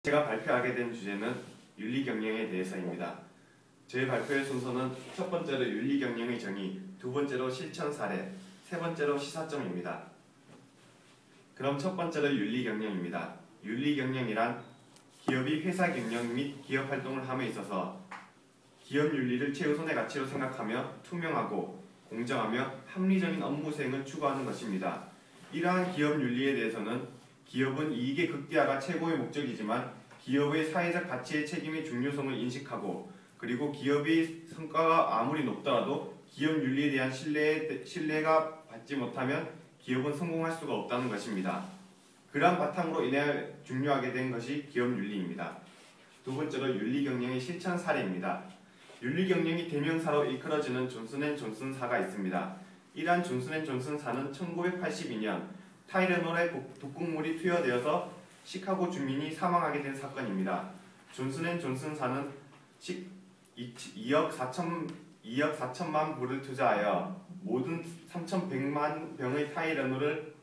제가 발표하게 된 주제는 윤리경영에 대해서입니다. 제 발표의 순서는 첫 번째로 윤리경영의 정의, 두 번째로 실천 사례, 세 번째로 시사점입니다. 그럼 첫 번째로 윤리경영입니다. 윤리경영이란 기업이 회사 경영 및 기업 활동을 함에 있어서 기업 윤리를 최우선의 가치로 생각하며 투명하고 공정하며 합리적인 업무 수행을 추구하는 것입니다. 이러한 기업 윤리에 대해서는 기업은 이익의 극대화가 최고의 목적이지만 기업의 사회적 가치의 책임의 중요성을 인식하고 그리고 기업의 성과가 아무리 높더라도 기업 윤리에 대한 신뢰가 받지 못하면 기업은 성공할 수가 없다는 것입니다. 그러한 바탕으로 인해 중요하게 된 것이 기업 윤리입니다. 두 번째로 윤리경영의 실천 사례입니다. 윤리경영이 대명사로 일컬어지는 존슨앤존슨사가 있습니다. 이러한 존슨앤존슨사는 1982년 타이레놀의 독극물이 투여되어서 시카고 주민이 사망하게 된 사건입니다. 존슨앤존슨사는 2억 4천만 불을 투자하여 모든 3,100만 병의 타이레놀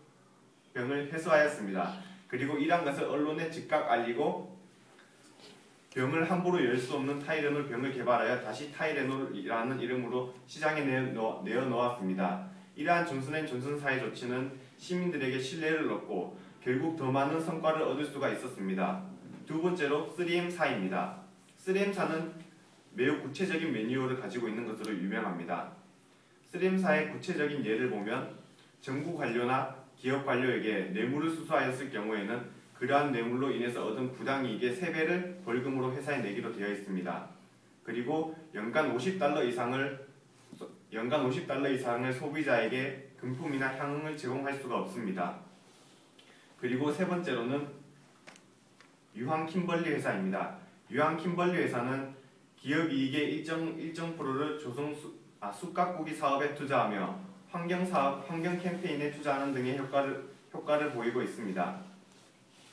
병을 회수하였습니다. 그리고 이러한 것을 언론에 즉각 알리고 병을 함부로 열 수 없는 타이레놀 병을 개발하여 다시 타이레놀이라는 이름으로 시장에 내어놓았습니다. 이러한 존슨앤존슨사의 조치는 시민들에게 신뢰를 얻고 결국 더 많은 성과를 얻을 수가 있었습니다. 두 번째로 3M사입니다. 3M사는 매우 구체적인 매뉴얼을 가지고 있는 것으로 유명합니다. 3M사의 구체적인 예를 보면 정부 관료나 기업 관료에게 뇌물을 수수하였을 경우에는 그러한 뇌물로 인해서 얻은 부당이익의 3배를 벌금으로 회사에 내기로 되어 있습니다. 그리고 연간 50달러 이상을 소비자에게 금품이나 향응을 제공할 수가 없습니다. 그리고 세 번째로는 유황 킴벌리 회사입니다. 유황 킴벌리 회사는 기업 이익의 일정 프로를 쑥갓구기 사업에 투자하며 환경 캠페인에 투자하는 등의 효과를 보이고 있습니다.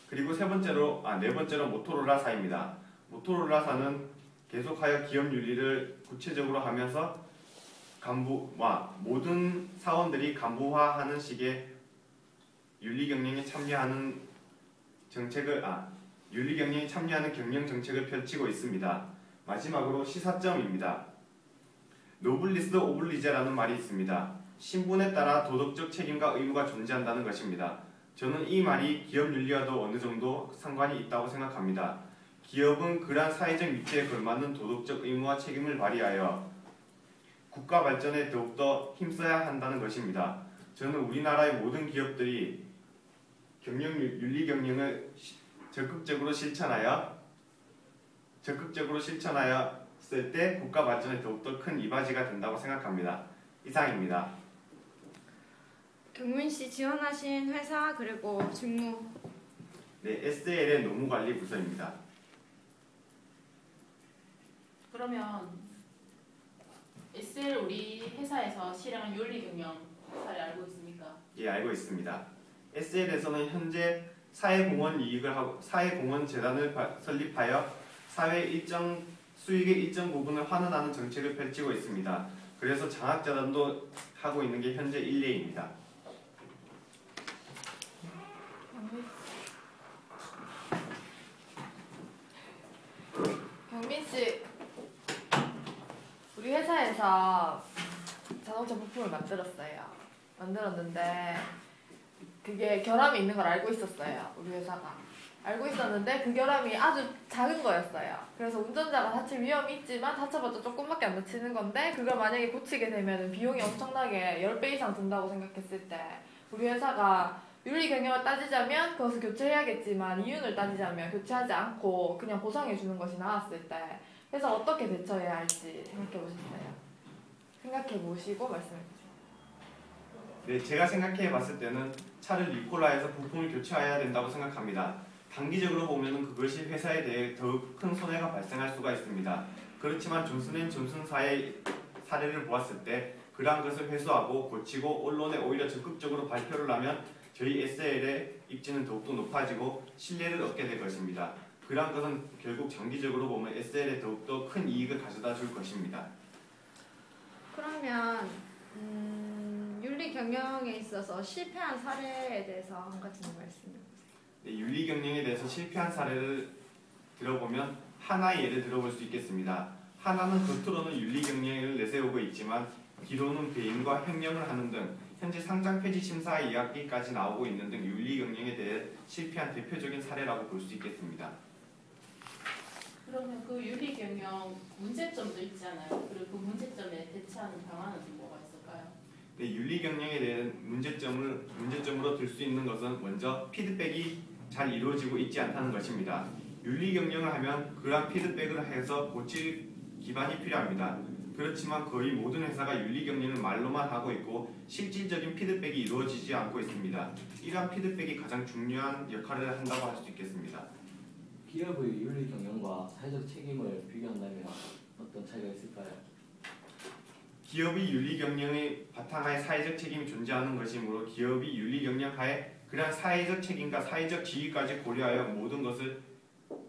그리고 네 번째로 모토로라사입니다. 모토로라사는 계속하여 기업 윤리를 구체적으로 하면서 모든 사원들이 간부화하는 식의 윤리경영에 참여하는 경영 정책을 펼치고 있습니다. 마지막으로 시사점입니다. 노블리스 오블리제라는 말이 있습니다. 신분에 따라 도덕적 책임과 의무가 존재한다는 것입니다. 저는 이 말이 기업 윤리와도 어느 정도 상관이 있다고 생각합니다. 기업은 그러한 사회적 위치에 걸맞는 도덕적 의무와 책임을 발휘하여 국가 발전에 더욱더 힘써야 한다는 것입니다. 저는 우리나라의 모든 기업들이 윤리 경영을 적극적으로 실천하였을 때 국가 발전에 더욱더 큰 이바지가 된다고 생각합니다. 이상입니다. 경문씨 지원하신 회사 그리고 직무. 네, SL의 노무관리부서입니다. 그러면 SL 우리 회사에서 실행한 윤리경영 사례 알고 있습니까? 예, 알고 있습니다. SL에서는 현재 사회공헌 재단을 설립하여 사회 수익의 일정 부분을 환원하는 정책을 펼치고 있습니다. 그래서 장학재단도 하고 있는 게 현재 일례입니다. 경민씨, 우리 회사에서 자동차 부품을 만들었는데 그게 결함이 있는 걸 알고 있었어요. 우리 회사가 알고 있었는데 그 결함이 아주 작은 거였어요. 그래서 운전자가 다칠 위험이 있지만 다쳐봤자 조금밖에 안 다치는 건데 그걸 만약에 고치게 되면 비용이 엄청나게 10배 이상 든다고 생각했을 때 우리 회사가 윤리 경영을 따지자면 그것을 교체해야겠지만 이윤을 따지자면 교체하지 않고 그냥 보상해 주는 것이 나았을 때 그래서 어떻게 대처해야 할지 생각해 보시고 말씀해 주세요. 네, 제가 생각해 봤을 때는 차를 리콜화해서 부품을 교체해야 된다고 생각합니다. 단기적으로 보면 그것이 회사에 대해 더욱 큰 손해가 발생할 수가 있습니다. 그렇지만 존슨앤존슨사의 사례를 보았을 때 그러한 것을 회수하고 고치고 언론에 오히려 적극적으로 발표를 하면 저희 SL의 입지는 더욱더 높아지고 신뢰를 얻게 될 것입니다. 그러한 것은 결국 장기적으로 보면 SL에 더욱더 큰 이익을 가져다 줄 것입니다. 그러면 윤리 경영에 있어서 실패한 사례에 대해서 한 가지 말씀해 주세요. 네, 윤리 경영에 대해서 실패한 사례를 들어보면 하나의 예를 들어볼 수 있겠습니다. 하나는 겉으로는 윤리 경영을 내세우고 있지만 뒤로는 배임과 횡령을 하는 등 현재 상장 폐지 심사 이야기까지 나오고 있는 등 윤리 경영에 대해 실패한 대표적인 사례라고 볼 수 있겠습니다. 그러면 그 윤리 경영 문제점도 있잖아요. 그리고 그 문제점에 대처하는 방안은 뭐가 있을까요? 네, 윤리 경영에 대한 문제점으로 들 수 있는 것은 먼저 피드백이 잘 이루어지고 있지 않다는 것입니다. 윤리 경영을 하면 그러한 피드백을 해서 고칠 기반이 필요합니다. 그렇지만 거의 모든 회사가 윤리 경영을 말로만 하고 있고 실질적인 피드백이 이루어지지 않고 있습니다. 이러한 피드백이 가장 중요한 역할을 한다고 할 수 있겠습니다. 기업의 윤리 경영과 사회적 책임을 비교한다면 어떤 차이가 있을까요? 기업이 윤리 경영의 바탕하에 사회적 책임이 존재하는 것이므로 기업이 윤리 경영하에 그러한 사회적 책임과 사회적 지위까지 고려하여 모든 것을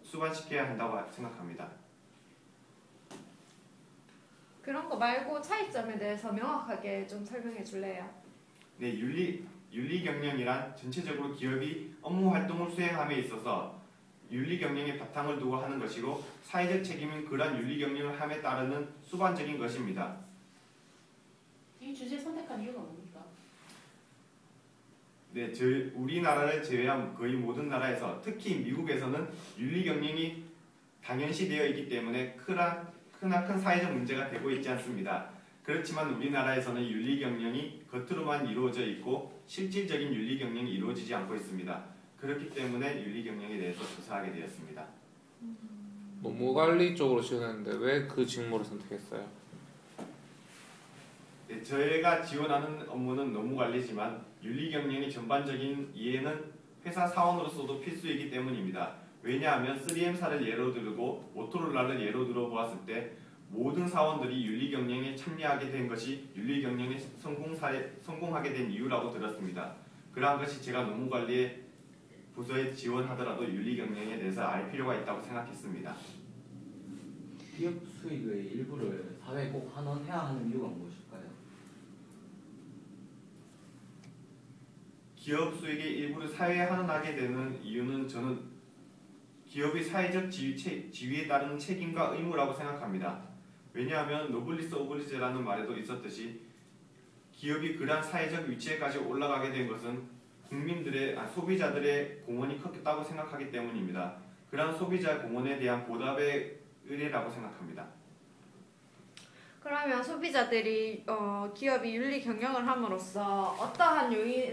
수반시켜야 한다고 생각합니다. 그런 거 말고 차이점에 대해서 명확하게 좀 설명해 줄래요? 네, 윤리 경영이란 전체적으로 기업이 업무 활동을 수행함에 있어서 윤리 경영의 바탕을 두고 하는 것이고 사회적 책임은 그러한 윤리 경영을 함에 따르는 수반적인 것입니다. 이 주제 선택한 이유가 뭡니까? 네, 우리나라를 제외한 거의 모든 나라에서 특히 미국에서는 윤리 경영이 당연시되어 있기 때문에 크나큰 사회적 문제가 되고 있지 않습니다. 그렇지만 우리나라에서는 윤리 경영이 겉으로만 이루어져 있고 실질적인 윤리 경영이 이루어지지 않고 있습니다. 그렇기 때문에 윤리 경영에 대해서 조사하게 되었습니다. 노무관리 쪽으로 지원했는데 왜 그 직무를 선택했어요? 네, 저희가 지원하는 업무는 노무관리지만 윤리 경영의 전반적인 이해는 회사 사원으로서도 필수이기 때문입니다. 왜냐하면 3M사를 예로 들고 모토로라를 예로 들어 보았을 때 모든 사원들이 윤리 경영에 참여하게 된 것이 윤리 경영에 성공하게 된 이유라고 들었습니다. 그러한 것이 제가 노무관리의 부서에 지원하더라도 윤리 경영에 대해서 알 필요가 있다고 생각했습니다. 기업 수익의 일부를 사회에 꼭 환원해야 하는 이유가 무엇일까요? 기업 수익의 일부를 사회에 환원하게 되는 이유는 저는 기업의 사회적 지위에 따른 책임과 의무라고 생각합니다. 왜냐하면 노블리스 오블리제라는 말에도 있었듯이 기업이 그러한 사회적 위치에까지 올라가게 된 것은 소비자들의 공헌이 컸다고 생각하기 때문입니다. 그러한 소비자 공헌에 대한 보답의 의례라고 생각합니다. 그러면 소비자들이 기업이 윤리 경영을 함으로써 어떠한 요인